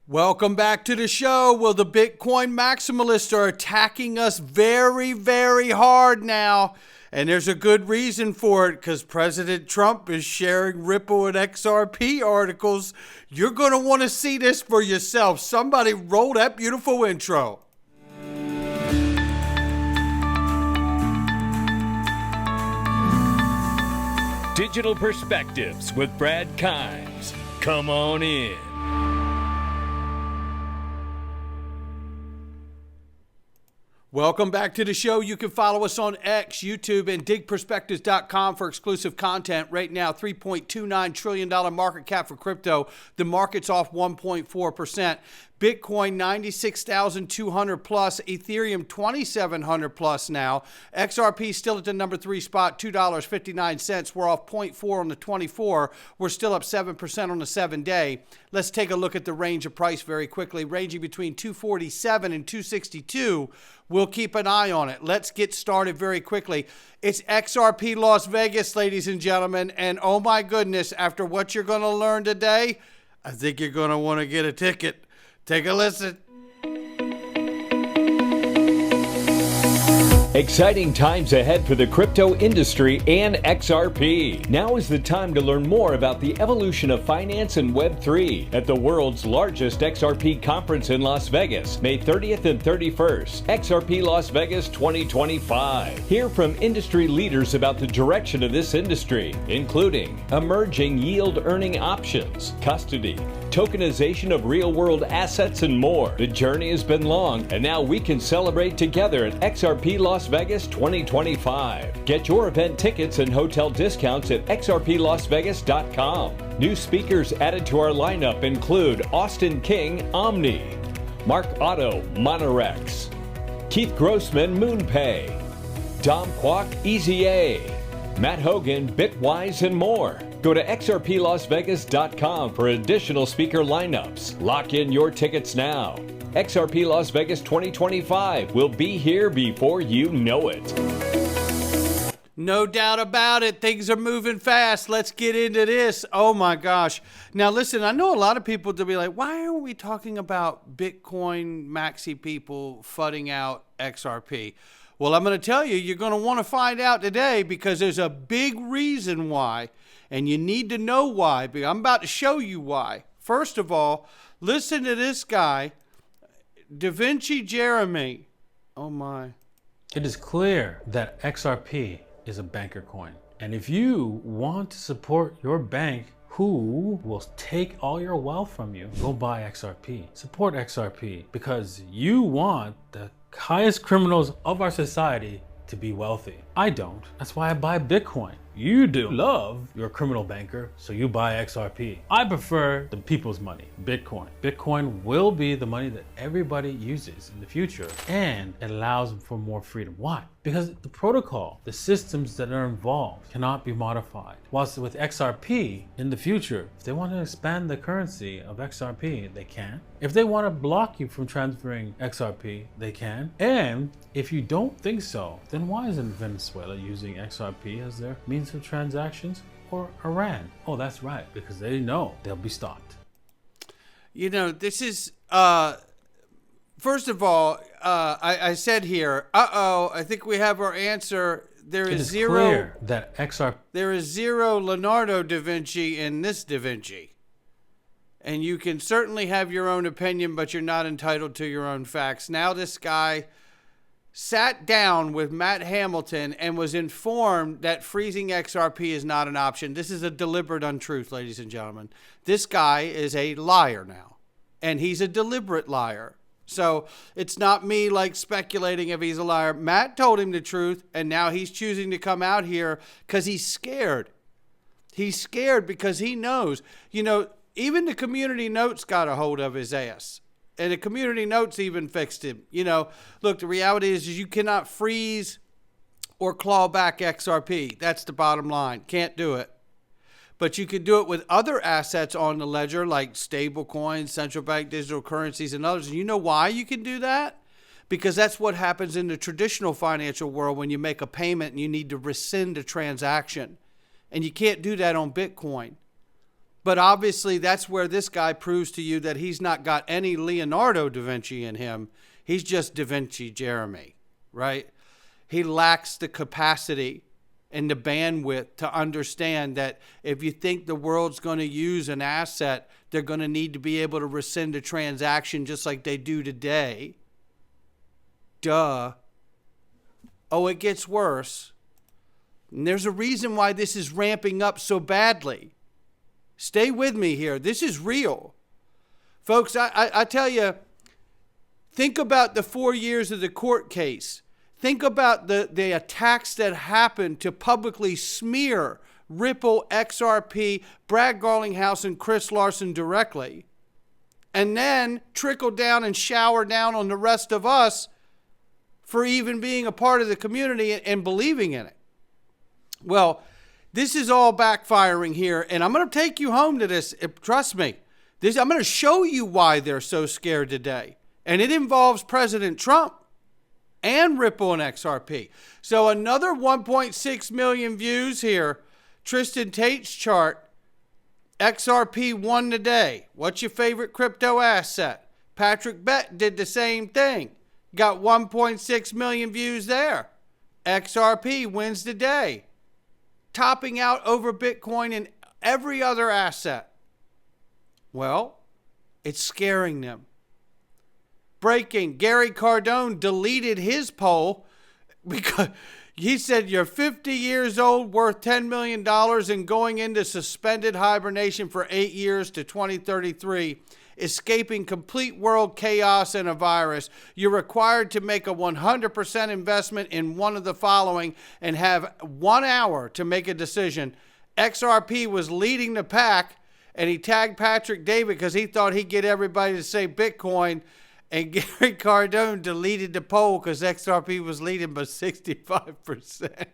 Welcome back to the show. Well, the Bitcoin maximalists are attacking us very, very hard now. And there's a good reason for it, because President Trump is sharing Ripple and XRP articles. You're going to want to see this for yourself. Somebody roll that beautiful intro. Digital Perspectives with Brad Kimes. Come on in. Welcome back to the show. You can follow us on X, YouTube, and digperspectives.com for exclusive content. Right now, $3.29 trillion market cap for crypto. The market's off 1.4%. Bitcoin 96,200 plus, Ethereum 2,700 plus now. XRP still at the number 3 spot, $2.59. We're off 0.4 on the 24. We're still up 7% on the 7-day. Let's take a look at the range of price very quickly, ranging between 247 and 262. We'll keep an eye on it. Let's get started very quickly. It's XRP Las Vegas, ladies and gentlemen, and oh my goodness, after what you're going to learn today, I think you're going to want to get a ticket. Take a listen. Exciting times ahead for the crypto industry and XRP. Now is the time to learn more about the evolution of finance and Web3 at the world's largest XRP conference in Las Vegas, May 30th and 31st, XRP Las Vegas 2025. Hear from industry leaders about the direction of this industry, including emerging yield earning options, custody, tokenization of real-world assets, and more. The journey has been long, and now we can celebrate together at XRP Las Vegas 2025. Get your event tickets and hotel discounts at xrplasvegas.com. New speakers added to our lineup include Austin King, Omni, Mark Otto, Monorex, Keith Grossman, MoonPay, Dom Kwok, Easy A, Matt Hogan, Bitwise, and more. Go to xrplasvegas.com for additional speaker lineups. Lock in your tickets now. XRP Las Vegas 2025 will be here before you know it. No doubt about it. Things are moving fast. Let's get into this. Oh my gosh. Now listen, I know a lot of people to be like, why aren't we talking about Bitcoin maxi people fudding out XRP? Well, I'm going to tell you, you're going to want to find out today, because there's a big reason why, and you need to know why. But I'm about to show you why. First of all, listen to this guy, Da Vinci Jeremy. Oh my. It is clear that XRP is a banker coin. And if you want to support your bank who will take all your wealth from you, go buy XRP. Support XRP, because you want the highest criminals of our society to be wealthy. I don't. That's why I buy Bitcoin. You do love your criminal banker, so you buy XRP. I prefer the people's money, Bitcoin. Bitcoin will be the money that everybody uses in the future, and it allows for more freedom. Why? Because the protocol, the systems that are involved cannot be modified. Whilst with XRP, in the future, if they want to expand the currency of XRP, they can. If they want to block you from transferring XRP, they can. And if you don't think so, then why isn't Venezuela using XRP as their means of transactions, or Iran? Oh, that's right, because they know they'll be stopped. You know, this is, first of all, I said here, I think we have our answer. There is zero. Clear that XRP. There is zero Leonardo da Vinci in this Da Vinci. And you can certainly have your own opinion, but you're not entitled to your own facts. Now this guy sat down with Matt Hamilton and was informed that freezing XRP is not an option. This is a deliberate untruth, ladies and gentlemen. This guy is a liar now, and he's a deliberate liar. So it's not me like speculating if he's a liar. Matt told him the truth, and now he's choosing to come out here because he's scared. He's scared because he knows, even the community notes got a hold of his ass. And the community notes even fixed him. Look, the reality is you cannot freeze or claw back XRP. That's the bottom line. Can't do it. But you can do it with other assets on the ledger, like stable coins, central bank digital currencies, and others. And you know why you can do that? Because that's what happens in the traditional financial world when you make a payment and you need to rescind a transaction. And you can't do that on Bitcoin. But obviously, that's where this guy proves to you that he's not got any Leonardo da Vinci in him. He's just Da Vinci Jeremy, right? He lacks the capacity and the bandwidth to understand that if you think the world's going to use an asset, they're going to need to be able to rescind a transaction just like they do today. Duh. Oh, it gets worse. And there's a reason why this is ramping up so badly. Stay with me here. This is real. Folks, I tell you, think about the 4 years of the court case. Think about the attacks that happened to publicly smear Ripple, XRP, Brad Garlinghouse, and Chris Larson directly. And then trickle down and shower down on the rest of us for even being a part of the community and believing in it. Well, this is all backfiring here, and I'm going to take you home to this. Trust me. I'm going to show you why they're so scared today. And it involves President Trump and Ripple and XRP. So another 1.6 million views here. Tristan Tate's chart. XRP won today. What's your favorite crypto asset? Patrick Bett did the same thing. Got 1.6 million views there. XRP wins the day, topping out over Bitcoin and every other asset. Well, it's scaring them. Breaking, Gary Cardone deleted his poll because he said you're 50 years old, worth $10 million and going into suspended hibernation for 8 years to 2033, escaping complete world chaos and a virus. You're required to make a 100% investment in one of the following and have 1 hour to make a decision. XRP was leading the pack, and he tagged Patrick David because he thought he'd get everybody to say Bitcoin. And Gary Cardone deleted the poll because XRP was leading by 65%.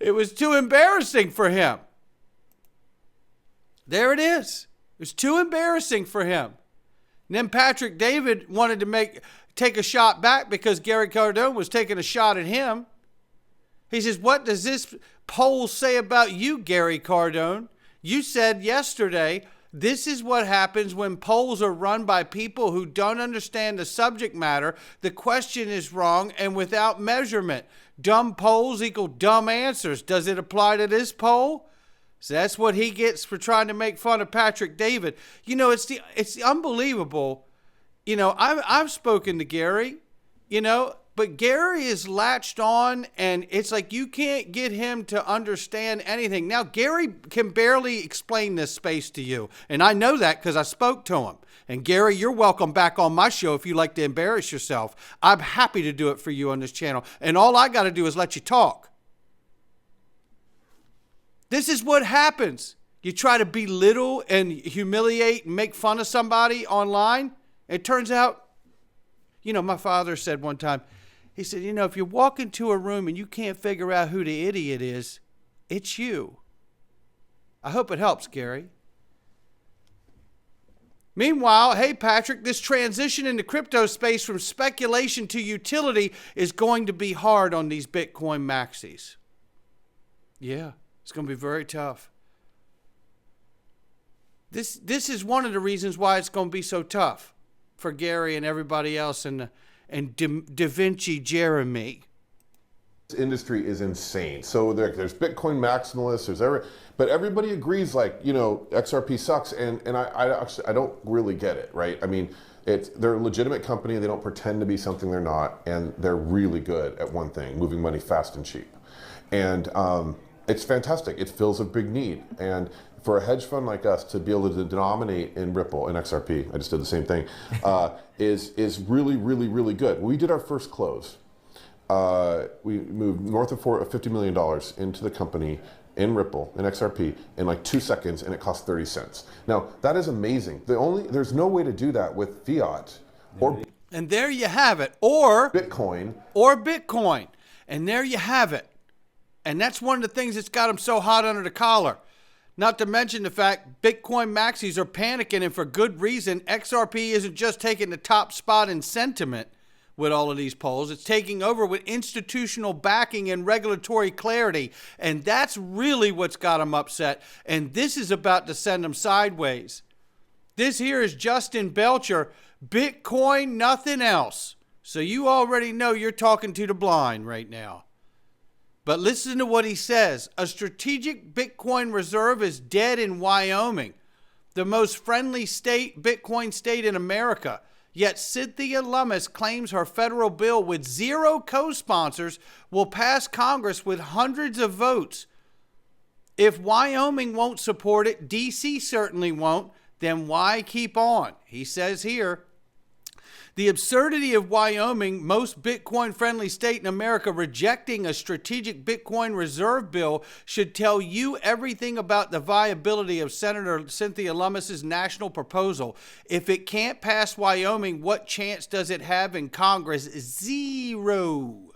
It was too embarrassing for him. There it is. It was too embarrassing for him. And then Patrick David wanted to take a shot back because Gary Cardone was taking a shot at him. He says, what does this poll say about you, Gary Cardone? You said yesterday, this is what happens when polls are run by people who don't understand the subject matter. The question is wrong and without measurement. Dumb polls equal dumb answers. Does it apply to this poll? So that's what he gets for trying to make fun of Patrick David. You know, it's the unbelievable. You know, I've spoken to Gary, you know, but Gary is latched on, and it's like you can't get him to understand anything. Now, Gary can barely explain this space to you, and I know that because I spoke to him. And Gary, you're welcome back on my show if you like to embarrass yourself. I'm happy to do it for you on this channel, and all I got to do is let you talk. This is what happens. You try to belittle and humiliate and make fun of somebody online. It turns out, you know, my father said one time, he said, you know, if you walk into a room and you can't figure out who the idiot is, it's you. I hope it helps, Gary. Meanwhile, hey, Patrick, this transition in the crypto space from speculation to utility is going to be hard on these Bitcoin maxis. Yeah, it's going to be very tough. This is one of the reasons why it's going to be so tough for Gary and everybody else and Da Vinci Jeremy. This industry is insane. So there's Bitcoin maximalists, but everybody agrees, like, you know, XRP sucks, and I don't really get it, right? I mean, they're a legitimate company. They don't pretend to be something they're not, and they're really good at one thing: moving money fast and cheap. And it's fantastic. It fills a big need. And for a hedge fund like us to be able to denominate in Ripple and XRP, I just did the same thing, is really, really, really good. We did our first close. We moved north of $50 million into the company in Ripple and XRP in like 2 seconds, and it cost 30 cents. Now, that is amazing. There's no way to do that with fiat or and there you have it. Or Bitcoin. And there you have it. And that's one of the things that's got them so hot under the collar. Not to mention the fact Bitcoin maxis are panicking, and for good reason. XRP isn't just taking the top spot in sentiment, with all of these polls. It's taking over with institutional backing and regulatory clarity. And that's really what's got them upset. And this is about to send them sideways. This here is Justin Belcher. Bitcoin, nothing else. So you already know you're talking to the blind right now. But listen to what he says. A strategic Bitcoin reserve is dead in Wyoming, the most friendly state, Bitcoin state in America. Yet Cynthia Lummis claims her federal bill with 0 co-sponsors will pass Congress with hundreds of votes. If Wyoming won't support it, D.C. certainly won't, then why keep on? He says here, the absurdity of Wyoming, most Bitcoin-friendly state in America, rejecting a strategic Bitcoin reserve bill should tell you everything about the viability of Senator Cynthia Lummis's national proposal. If it can't pass Wyoming, what chance does it have in Congress? 0.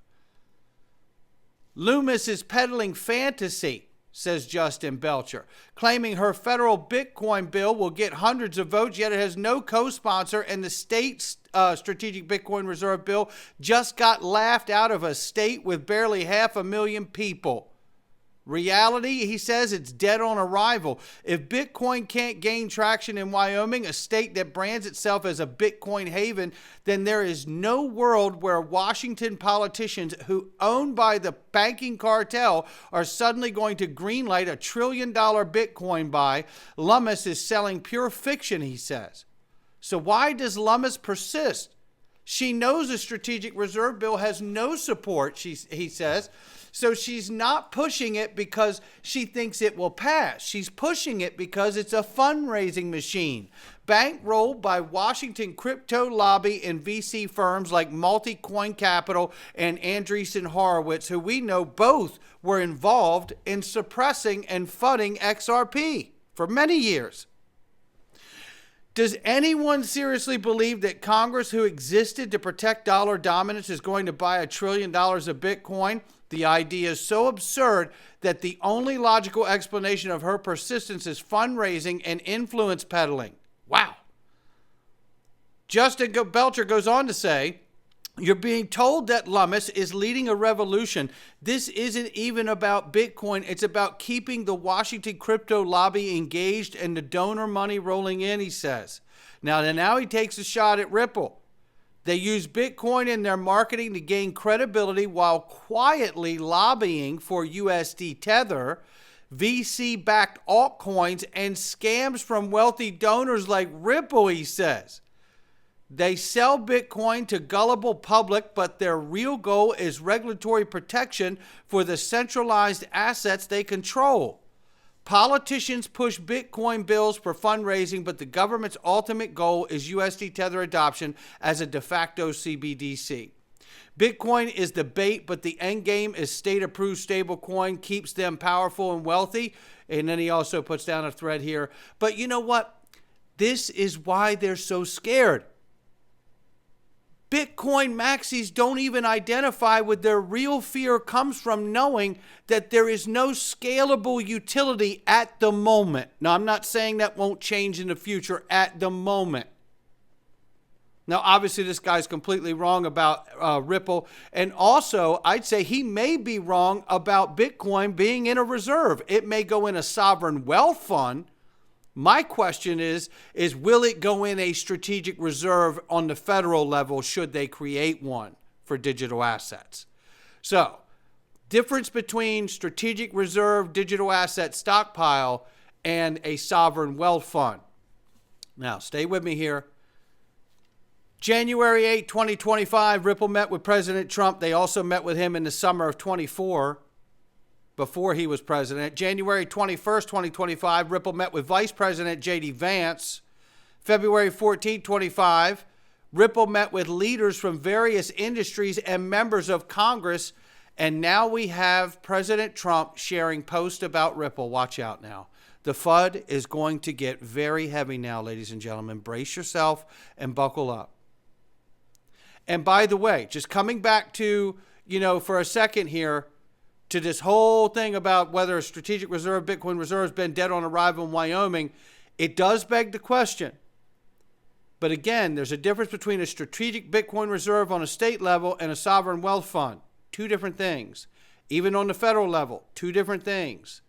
Lummis is peddling fantasy, says Justin Belcher, claiming her federal Bitcoin bill will get hundreds of votes, yet it has no co-sponsor, and the state's strategic Bitcoin reserve bill just got laughed out of a state with barely 500,000 people. Reality, he says, it's dead on arrival. If Bitcoin can't gain traction in Wyoming, a state that brands itself as a Bitcoin haven, then there is no world where Washington politicians who owned by the banking cartel are suddenly going to greenlight a $1 trillion Bitcoin buy. Lummis is selling pure fiction, he says. So why does Lummis persist? She knows a strategic reserve bill has no support, he says. So she's not pushing it because she thinks it will pass. She's pushing it because it's a fundraising machine, bankrolled by Washington crypto lobby and VC firms like Multicoin Capital and Andreessen Horowitz, who we know both were involved in suppressing and funding XRP for many years. Does anyone seriously believe that Congress, who existed to protect dollar dominance, is going to buy $1 trillion of Bitcoin? The idea is so absurd that the only logical explanation of her persistence is fundraising and influence peddling. Wow. Justin Belcher goes on to say, you're being told that Lummis is leading a revolution. This isn't even about Bitcoin. It's about keeping the Washington crypto lobby engaged and the donor money rolling in, he says. Now he takes a shot at Ripple. They use Bitcoin in their marketing to gain credibility while quietly lobbying for USD Tether, VC-backed altcoins, and scams from wealthy donors like Ripple, he says. They sell Bitcoin to gullible public, but their real goal is regulatory protection for the centralized assets they control. Politicians push Bitcoin bills for fundraising, but the government's ultimate goal is USD Tether adoption as a de facto CBDC. Bitcoin is the bait, but the end game is state-approved stablecoin, keeps them powerful and wealthy. And then he also puts down a thread here. But you know what? This is why they're so scared. Bitcoin maxis don't even identify with their real fear comes from knowing that there is no scalable utility at the moment. Now, I'm not saying that won't change in the future at the moment. Now, obviously, this guy's completely wrong about Ripple. And also, I'd say he may be wrong about Bitcoin being in a reserve. It may go in a sovereign wealth fund. My question is will it go in a strategic reserve on the federal level should they create one for digital assets? So, difference between strategic reserve digital asset stockpile and a sovereign wealth fund. Now, stay with me here. January 8, 2025, Ripple met with President Trump. They also met with him in the summer of 24. Before he was president. January 21st, 2025, Ripple met with Vice President J.D. Vance. February 14, 25, Ripple met with leaders from various industries and members of Congress. And now we have President Trump sharing posts about Ripple. Watch out now. The FUD is going to get very heavy now, ladies and gentlemen. Brace yourself and buckle up. And by the way, just coming back to, for a second here, to this whole thing about whether a strategic reserve, Bitcoin reserve, has been dead on arrival in Wyoming, it does beg the question, But again, there's a difference between a strategic Bitcoin reserve on a state level and a sovereign wealth fund. Two different things. Even on the federal level, two different things.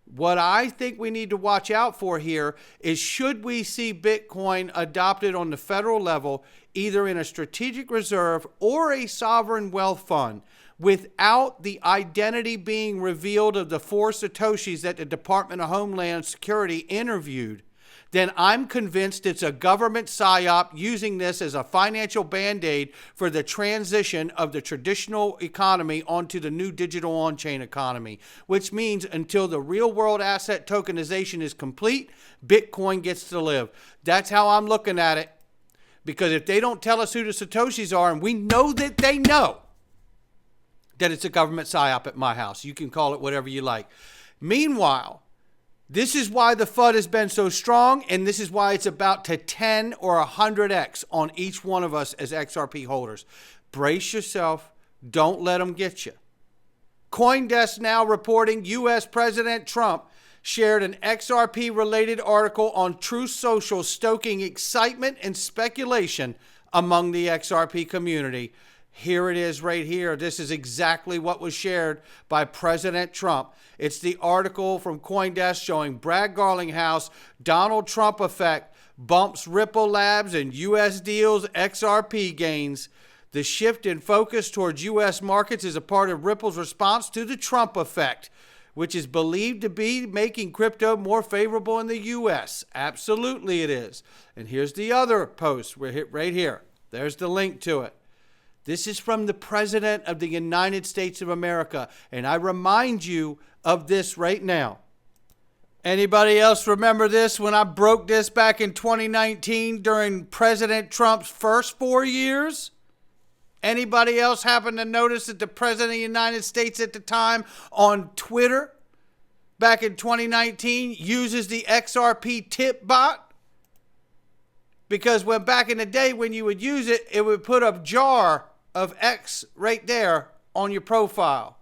What I think we need to watch out for here is, should we see Bitcoin adopted on the federal level, either in a strategic reserve or a sovereign wealth fund, without the identity being revealed of the 4 Satoshis that the Department of Homeland Security interviewed, then I'm convinced it's a government psyop using this as a financial band-aid for the transition of the traditional economy onto the new digital on-chain economy, which means until the real-world asset tokenization is complete, Bitcoin gets to live. That's how I'm looking at it, because if they don't tell us who the Satoshis are, and we know that they know that it's a government psyop at my house, you can call it whatever you like. Meanwhile, this is why the FUD has been so strong, and this is why it's about to 10 or 100x on each one of us as XRP holders. Brace yourself. Don't let them get you. CoinDesk now reporting U.S. President Trump shared an XRP-related article on Truth Social, stoking excitement and speculation among the XRP community. Here it is right here. This is exactly what was shared by President Trump. It's the article from CoinDesk showing Brad Garlinghouse, Donald Trump effect, bumps Ripple Labs and U.S. deals XRP gains. The shift in focus towards U.S. markets is a part of Ripple's response to the Trump effect, which is believed to be making crypto more favorable in the U.S. Absolutely it is. And here's the other post right here. There's the link to it. This is from the President of the United States of America, and I remind you of this right now. Anybody else remember this when I broke this back in 2019 during President Trump's first 4 years? Anybody else happen to notice that the President of the United States at the time on Twitter back in 2019 uses the XRP tip bot? Because when back in the day when you would use it, it would put a jar of X right there on your profile.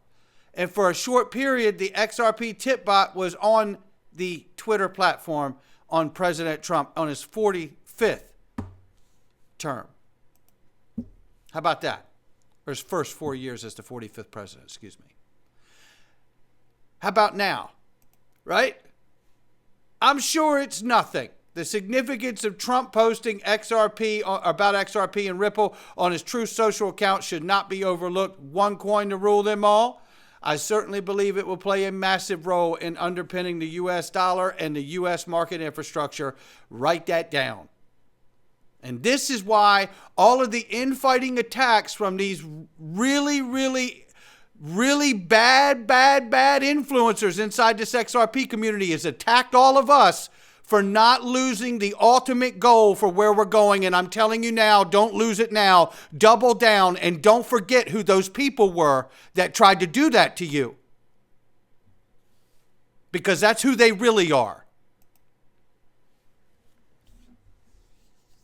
And for a short period, the XRP tip bot was on the Twitter platform on President Trump on his 45th term. How about that? Or his first 4 years as the 45th president, excuse me. How about now? Right? I'm sure it's nothing. The significance of Trump posting XRP about XRP and Ripple on his Truth Social account should not be overlooked. One coin to rule them all. I certainly believe it will play a massive role in underpinning the U.S. dollar and the U.S. market infrastructure. Write that down. And this is why all of the infighting attacks from these really bad influencers inside this XRP community has attacked all of us for not losing the ultimate goal for where we're going. And I'm telling you now, don't lose it now. Double down, and don't forget who those people were that tried to do that to you. Because that's who they really are.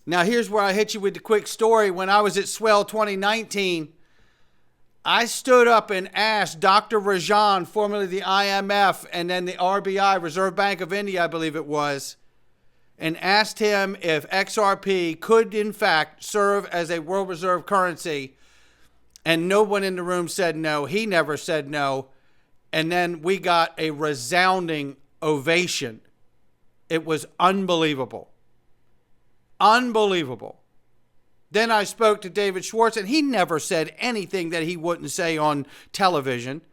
Now, here's where I hit you with the quick story. When I was at Swell 2019, I stood up and asked Dr. Rajan, formerly the IMF and then the RBI, Reserve Bank of India, I believe it was, and asked him if XRP could, in fact, serve as a world reserve currency. And no one in the room said no. He never said no. And then we got a resounding ovation. It was unbelievable. Unbelievable. Then I spoke to David Schwartz, and he never said anything that he wouldn't say on television.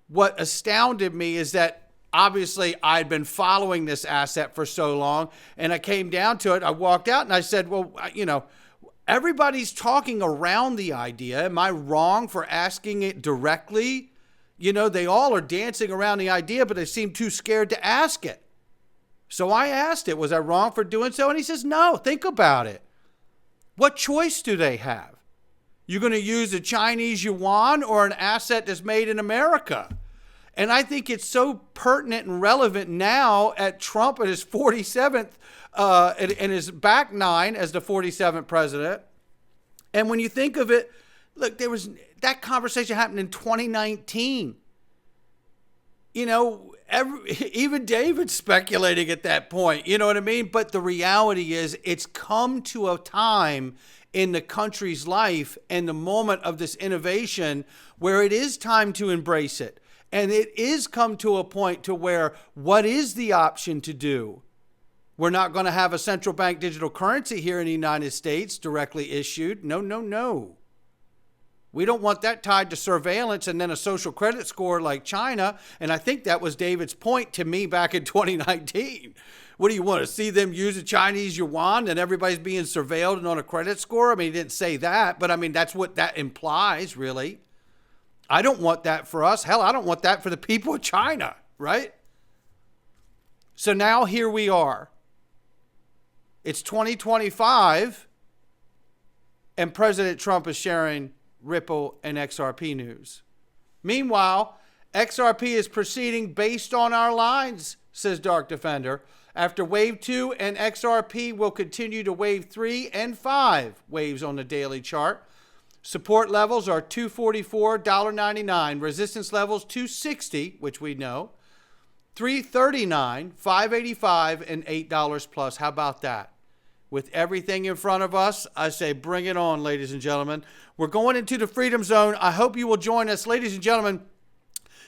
What astounded me is that obviously I'd been following this asset for so long, and I came down to it. I walked out and I said, well, you know, everybody's talking around the idea. Am I wrong for asking it directly? You know, they all are dancing around the idea, but they seem too scared to ask it. So I asked it, was I wrong for doing so? And he says, no, think about it. What choice do they have? You're going to use the Chinese yuan or an asset that's made in America? And I think it's so pertinent and relevant now at Trump at his 47th and his back nine as the 47th president. And when you think of it, look, that conversation happened in 2019. You know, Even David's speculating at that point. You know what I mean? But the reality is it's come to a time in the country's life and the moment of this innovation where it is time to embrace it. And it is come to a point to where what is the option to do? We're not going to have a central bank digital currency here in the United States directly issued. No, no, no. We don't want that tied to surveillance and then a social credit score like China. And I think that was David's point to me back in 2019. What do you want to see them use a Chinese yuan and everybody's being surveilled and on a credit score? I mean, he didn't say that, but I mean, that's what that implies, really. I don't want that for us. Hell, I don't want that for the people of China, right? So now here we are. It's 2025, and President Trump is sharing Ripple and XRP news. Meanwhile, XRP is proceeding based on our lines, says Dark Defender. After wave 2, and XRP will continue to wave 3 and 5 waves on the daily chart. Support levels are $244, $1.99. Resistance levels $260, which we know. $3.39, $5.85, and $8 plus. How about that? With everything in front of us, I say bring it on, ladies and gentlemen. We're going into the Freedom Zone. I hope you will join us. Ladies and gentlemen,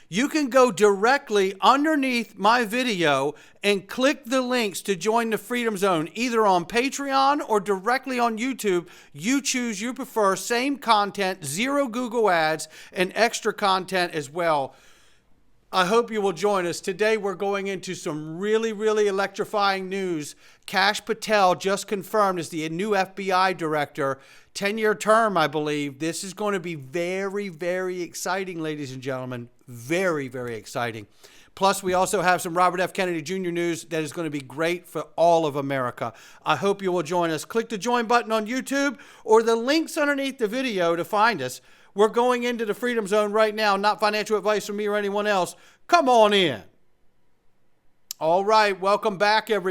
you can go directly underneath my video and click the links to join the Freedom Zone, either on Patreon or directly on YouTube. You choose, you prefer. Same content, 0 Google ads, and extra content as well. I hope you will join us. Today we're going into some really, really electrifying news. Kash Patel just confirmed as the new FBI director. 10-year term, I believe. This is going to be very, very exciting, ladies and gentlemen. Very, very exciting. Plus, we also have some Robert F. Kennedy Jr. news that is going to be great for all of America. I hope you will join us. Click the join button on YouTube or the links underneath the video to find us. We're going into the Freedom Zone right now. Not financial advice from me or anyone else. Come on in. All right. Welcome back, everybody.